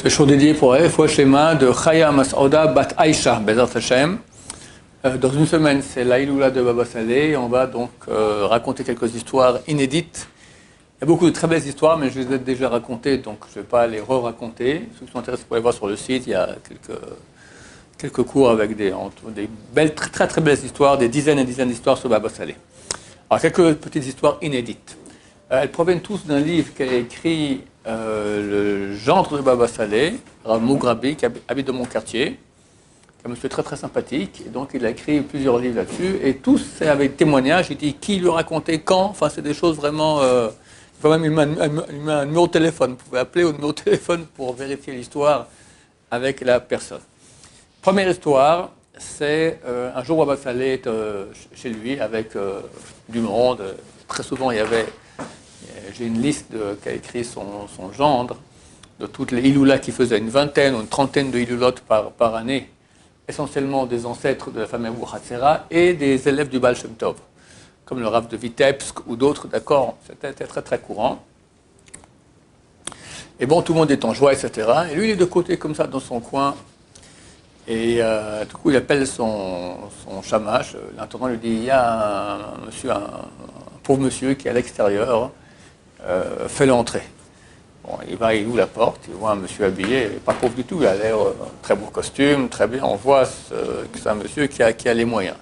Ce show dédié pour elle, fois schéma de Chaya Masouda Bat Aïcha, Bezat Hashem. Dans une semaine, c'est l'Aïloula de Baba Saleh. On va donc raconter quelques histoires inédites. Il y a beaucoup de très belles histoires, mais je les ai déjà racontées, donc je ne vais pas les re-raconter. Ceux qui sont intéressés pour les voir sur le site, il y a quelques cours avec des belles, très très belles histoires, des dizaines et dizaines d'histoires sur Baba Saleh. Alors, quelques petites histoires inédites. Elles proviennent tous d'un livre qu'a écrit le gendre de Baba Saleh, Rav Mugrabi, qui habite dans mon quartier, qui est un monsieur très très sympathique. Et donc il a écrit plusieurs livres là-dessus, et tous c'est avec témoignages. Il dit qui lui racontait, quand. Enfin, c'est des choses vraiment. Même il met un numéro de téléphone. Vous pouvez appeler au numéro de téléphone pour vérifier l'histoire avec la personne. Première histoire, c'est un jour Baba Saleh est chez lui avec du monde. Très souvent, il y avait. J'ai une liste qu'a écrit son gendre de toutes les Iloulas qu'il faisait, une vingtaine ou une trentaine de Iloulot par année, essentiellement des ancêtres de la famille Abu Hatzera et des élèves du Baal Shem Tov, comme le Rav de Vitebsk ou d'autres, d'accord, c'était très très courant. Et bon, tout le monde est en joie, etc. Et lui, il est de côté comme ça dans son coin, et du coup, il appelle son shamash. L'intendant lui dit, il y a un pauvre monsieur qui est à l'extérieur, fais-le entrer. Bon, il ouvre la porte, il voit un monsieur habillé, pas pauvre du tout, il a l'air très beau costume, très bien, on voit que c'est un monsieur qui a les moyens.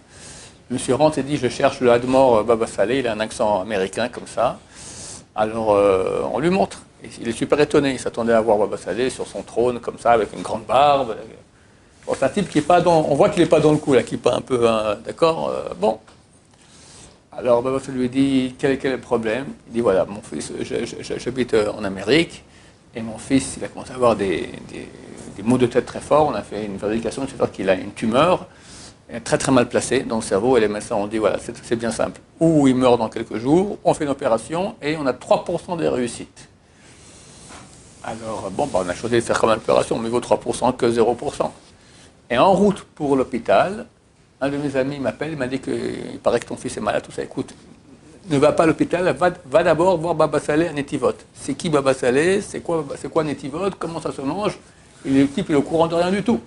Le monsieur rentre et dit, je cherche le Hadmor Baba Saleh, il a un accent américain comme ça. Alors on lui montre, il est super étonné, il s'attendait à voir Baba Saleh sur son trône comme ça, avec une grande barbe. Bon, c'est un type qui est pas dans, on voit qu'il n'est pas dans le coup là, qui est pas un peu, d'accord, bon. Alors Baba Saleh lui dit, quel est le problème? Il dit, voilà, mon fils, j'habite en Amérique, et mon fils, il a commencé à avoir des maux de tête très forts. On a fait une vérification, c'est-à-dire qu'il a une tumeur très très mal placée dans le cerveau, et les médecins ont dit, voilà, c'est bien simple. Ou il meurt dans quelques jours, on fait une opération, et on a 3% de réussite. Alors, bon, on a choisi de faire comme une opération, mais vaut 3% que 0%. Et en route pour l'hôpital, un de mes amis m'appelle, il m'a dit qu'il paraît que ton fils est malade, tout ça. Écoute, ne va pas à l'hôpital, va d'abord voir Baba Saleh à Netivot. C'est qui Baba Saleh? C'est quoi Netivot? Comment ça se mange? Le type, il est au courant de rien du tout.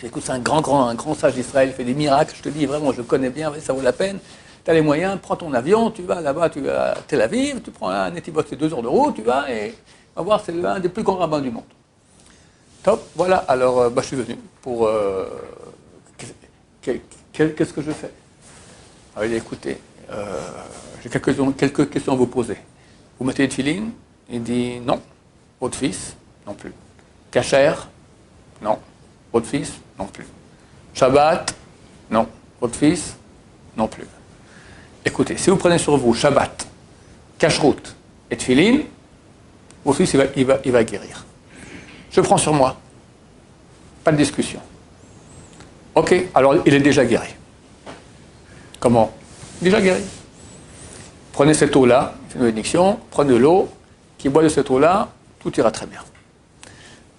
Écoute, c'est un grand sage d'Israël, il fait des miracles. Je te dis, vraiment, je le connais bien, ça vaut la peine. Tu as les moyens, prends ton avion, tu vas là-bas, tu vas à Tel Aviv, tu prends un Netivot, c'est 2 heures de route, tu vas, et on va voir, c'est l'un des plus grands rabbins du monde. Top, voilà, alors je suis venu pour... Qu'est-ce que je fais? Alors il dit, écoutez, j'ai quelques questions à vous poser. Vous mettez des filines? Il dit, non. Votre fils? Non plus. Kacher? Non. Votre fils? Non plus. Shabbat? Non. Votre fils? Non plus. Écoutez, si vous prenez sur vous Shabbat, Kashrut et Tfilin, votre fils il va guérir. Je prends sur moi. Pas de discussion. Ok, alors il est déjà guéri. Comment? Déjà guéri. Prenez cette eau-là, c'est une bénédiction, prenez de l'eau, qui boit de cette eau-là, tout ira très bien.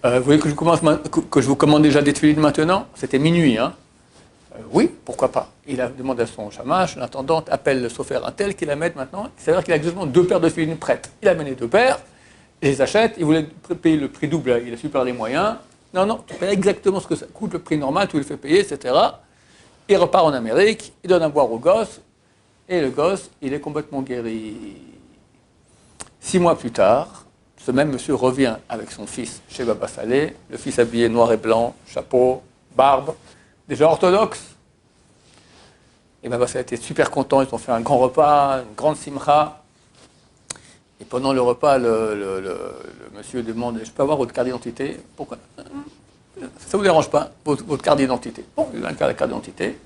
Vous voulez que je vous commande déjà des tuiles maintenant? C'était minuit, hein? Oui, pourquoi pas. Il a demandé à son shamash, l'intendante appelle le sofer un tel qu'il la mette maintenant. C'est-à-dire qu'il a exactement 2 paires de filines prêtes. Il a mené 2 paires, il les achète, il voulait payer le prix double, il a super les moyens. Non, tu payes exactement ce que ça coûte, le prix normal, tu le fais payer, etc. Il repart en Amérique, il donne à boire au gosse, et le gosse, il est complètement guéri. 6 mois plus tard, ce même monsieur revient avec son fils chez Baba Saleh, le fils habillé noir et blanc, chapeau, barbe, déjà orthodoxe. Et Baba Saleh était super content, ils ont fait un grand repas, une grande simcha. Et pendant le repas, le monsieur demande, je peux avoir votre carte d'identité? Pourquoi? Ça ne vous dérange pas, votre carte d'identité? Bon, il a une carte d'identité.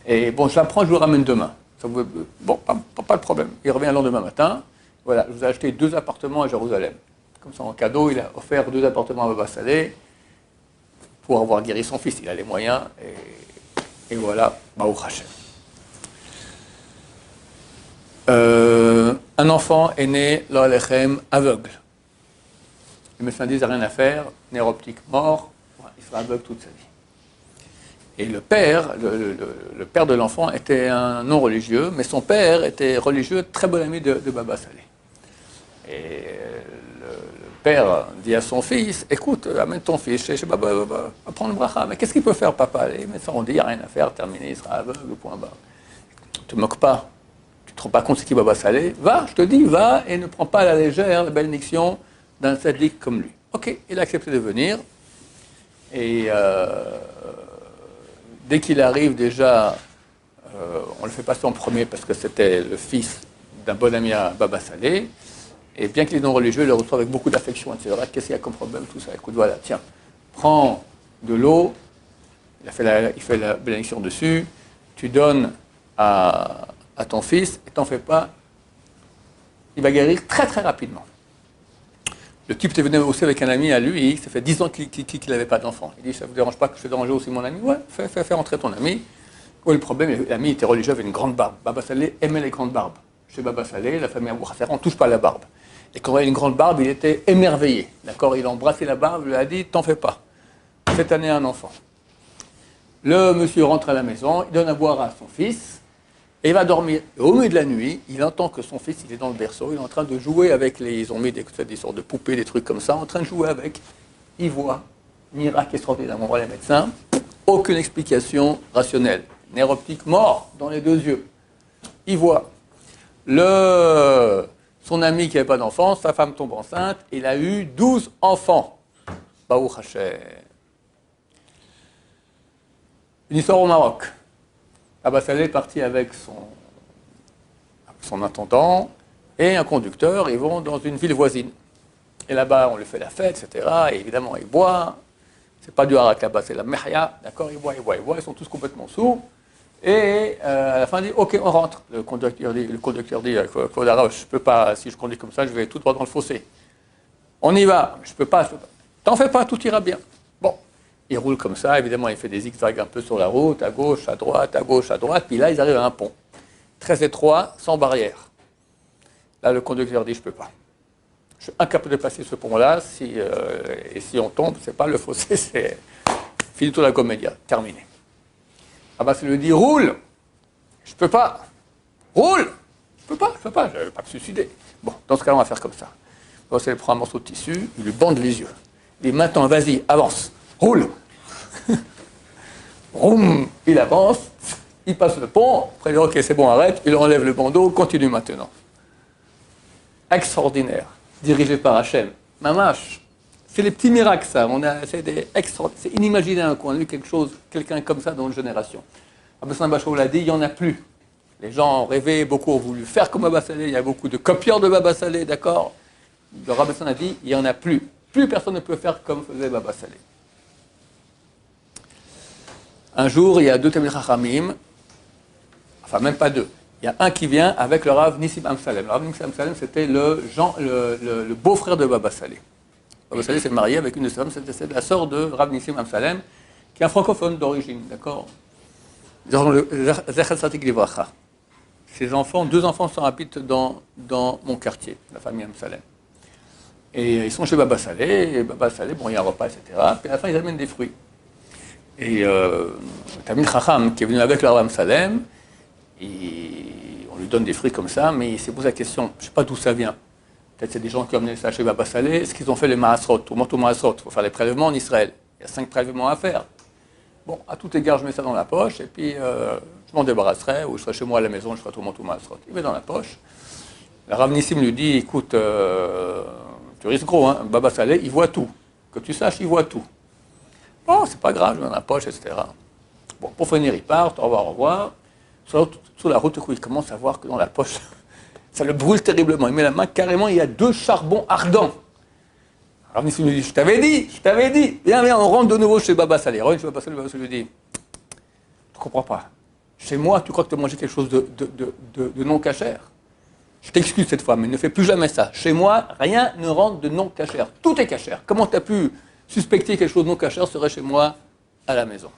Et bon, je la prends, je vous la ramène demain. Bon, pas de problème. Il revient le lendemain matin. Voilà, je vous ai acheté 2 appartements à Jérusalem. Comme ça, en cadeau, il a offert 2 appartements à Baba Saleh pour avoir guéri son fils. Il a les moyens. Et voilà, Baruch Hashem. Un enfant est né, lo alechem, aveugle. Les médecins disent, rien à faire, nerf optique mort, il sera aveugle toute sa vie. Et le père de l'enfant était un non-religieux, mais son père était religieux, très bon ami de Baba Saleh. Et le père dit à son fils, écoute, amène ton fils chez Baba, va prendre le bracha. Mais qu'est-ce qu'il peut faire, papa? Les médecins ont dit, il n'y a rien à faire, terminé, il sera aveugle, point barre. Ne te moques pas. Tu ne te rends pas compte ce qui Baba Salé. Va, je te dis, va et ne prends pas à la légère la bénédiction d'un sadique comme lui. Ok, il a accepté de venir. Et dès qu'il arrive déjà, on le fait passer en premier parce que c'était le fils d'un bon ami à Baba Salé. Et bien qu'il est non religieux, il le reçoit avec beaucoup d'affection, etc. Qu'est-ce qu'il y a comme problème, tout ça? Écoute, voilà, tiens, prends de l'eau, il fait la bénédiction dessus, tu donnes à ton fils, et t'en fais pas, il va guérir très très rapidement. Le type était venu aussi avec un ami à lui, ça fait 10 ans qu'il n'avait pas d'enfant. Il dit, ça ne vous dérange pas que je fais déranger aussi mon ami? Ouais, fais rentrer ton ami. Où est le problème? L'ami était religieux, avait une grande barbe. Baba Salé aimait les grandes barbes. Chez Baba Salé, la famille Abou Khasser, on ne touche pas à la barbe. Et quand il avait une grande barbe, il était émerveillé. D'accord? Il a embrassé la barbe, il lui a dit, t'en fais pas. Cette année, un enfant. Le monsieur rentre à la maison, il donne à boire à son fils, et il va dormir. Et au milieu de la nuit, il entend que son fils, il est dans le berceau, il est en train de jouer avec ils ont mis des sortes de poupées, des trucs comme ça, en train de jouer avec. Il voit, miracle extraordinaire, on voit les médecins, aucune explication rationnelle. Nerf optique mort dans les deux yeux. Il voit. Son ami qui n'avait pas d'enfant, sa femme tombe enceinte, il a eu 12 enfants. Baou Hachem. Une histoire au Maroc. Baba Salé est parti avec son intendant et un conducteur, ils vont dans une ville voisine. Et là-bas, on lui fait la fête, etc. Et évidemment, ils boivent. C'est pas du harak là-bas, c'est la mehya. D'accord, ils boivent, ils sont tous complètement sourds. Et à la fin, il dit, ok, on rentre. Le conducteur dit, Claude Arabe, je ne peux pas, si je conduis comme ça, je vais tout droit dans le fossé. On y va, je ne peux pas. T'en fais pas, tout ira bien. Bon, il roule comme ça, évidemment, il fait des zigzags un peu sur la route, à gauche, à droite, puis là, ils arrivent à un pont. Très étroit, sans barrière. Là, le conducteur dit, je ne peux pas. Je suis incapable de passer ce pont-là, et si on tombe, ce n'est pas le fossé, c'est finito la commedia, terminé. Ah bah, ça lui dit, roule. Je peux pas. Roule. Je peux pas, je ne vais pas me suicider. Bon, dans ce cas-là, on va faire comme ça. Donc, il prend un morceau de tissu, il lui bande les yeux. Il dit, maintenant, vas-y, avance. Roule. Il avance, il passe le pont, après il dit, ok, c'est bon, arrête, il enlève le bandeau, continue maintenant. Extraordinaire, dirigé par Hachem. Mamash. C'est les petits miracles, ça. C'est inimaginable qu'on a eu quelqu'un comme ça dans une génération. Abdeslam Bachou l'a dit, il n'y en a plus. Les gens ont rêvé, beaucoup ont voulu faire comme Baba Salé, il y a beaucoup de copieurs de Baba Salé, d'accord? Le Rabbi a dit, il n'y en a plus. Plus personne ne peut faire comme faisait Baba Salé. Un jour, il y a deux Talmidei Chachamim, enfin même pas deux. Il y a un qui vient avec le Rav Nissim Amsalem. Le Rav Nissim Amsalem, c'était le beau-frère de Baba Salé. Baba Salé s'est marié avec une de ses femmes, c'était la sœur de Rav Nissim Amsalem, qui est un francophone d'origine, d'accord? Zechel Satik Livracha. Ses enfants, 2 enfants sont habitent dans mon quartier, la famille Amsalem. Et ils sont chez Baba Salé, et Baba Salé, bon, il y a un repas, etc. Puis à la fin, ils amènent des fruits. Et Talmid Chacham, qui est venu avec le Rav Amsalem, on lui donne des fruits comme ça, mais il s'est posé la question, je ne sais pas d'où ça vient. Peut-être c'est des gens qui ont amené ça chez Baba Salé. Est-ce qu'ils ont fait les Maasrot? Au manteau Maasrot, il faut faire les prélèvements en Israël. Il y a 5 prélèvements à faire. Bon, à tout égard, je mets ça dans la poche, et puis je m'en débarrasserai, ou je serai chez moi à la maison, je ferai tout manteau Maasrot. Il met dans la poche. Le Rav Nissim lui dit, écoute, tu risques gros, hein, Baba Salé, il voit tout. Que tu saches, il voit tout. Bon, c'est pas grave, je mets dans la poche, etc. Bon, pour finir, il part, au revoir. Sur la route, il commence à voir que dans la poche, ça le brûle terriblement. Il met la main, carrément, il y a 2 charbons ardents. Alors Nissim lui dit, je t'avais dit, viens, on rentre de nouveau chez Baba Salé. Rentre chez Baba Salé, Baba Salé lui dit, tu ne comprends pas. Chez moi, tu crois que tu as mangé quelque chose de non cachère? Je t'excuse cette fois, mais ne fais plus jamais ça. Chez moi, rien ne rentre de non cachère. Tout est cachère. Comment tu as pu suspecter quelque chose de non cachère serait chez moi à la maison?